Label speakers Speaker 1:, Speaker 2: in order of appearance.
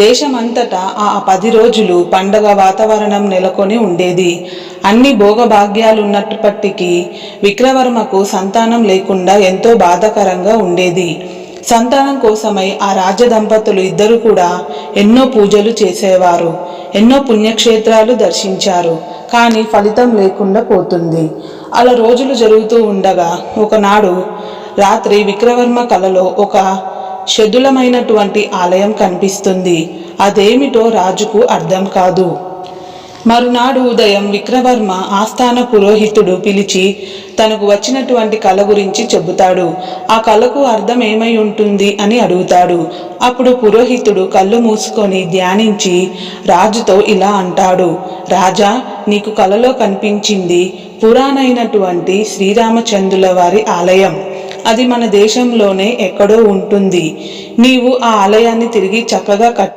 Speaker 1: దేశమంతటా ఆ 10 రోజులు పండగ వాతావరణం నెలకొని ఉండేది. అన్ని భోగభాగ్యాలున్నప్పటికీ విక్రవర్మకు సంతానం లేకుండా ఎంతో బాధాకరంగా ఉండేది. సంతానం కోసమై ఆ రాజ దంపతులు ఇద్దరు కూడా ఎన్నో పూజలు చేసేవారు, ఎన్నో పుణ్యక్షేత్రాలు దర్శించారు. కానీ ఫలితం లేకుండా పోతుంది. అలా రోజులు జరుగుతూ ఉండగా ఒకనాడు రాత్రి విక్రవర్మ కలలో ఒక శిథిలమైనటువంటి ఆలయం కనిపిస్తుంది. అదేమిటో రాజుకు అర్థం కాదు. మరునాడు ఉదయం విక్రవర్మ ఆస్థాన పురోహితుడు పిలిచి తనకు వచ్చినటువంటి కళ గురించి చెబుతాడు. ఆ కళకు అర్థం ఏమై ఉంటుంది అని అడుగుతాడు. అప్పుడు పురోహితుడు కళ్ళు మూసుకొని ధ్యానించి రాజుతో ఇలా అంటాడు, రాజా, నీకు కలలో కనిపించింది పురాణైనటువంటి శ్రీరామచంద్రుల వారి ఆలయం. అది మన దేశంలోనే ఎక్కడో ఉంటుంది. నీవు ఆ ఆలయాన్ని తిరిగి చక్కగా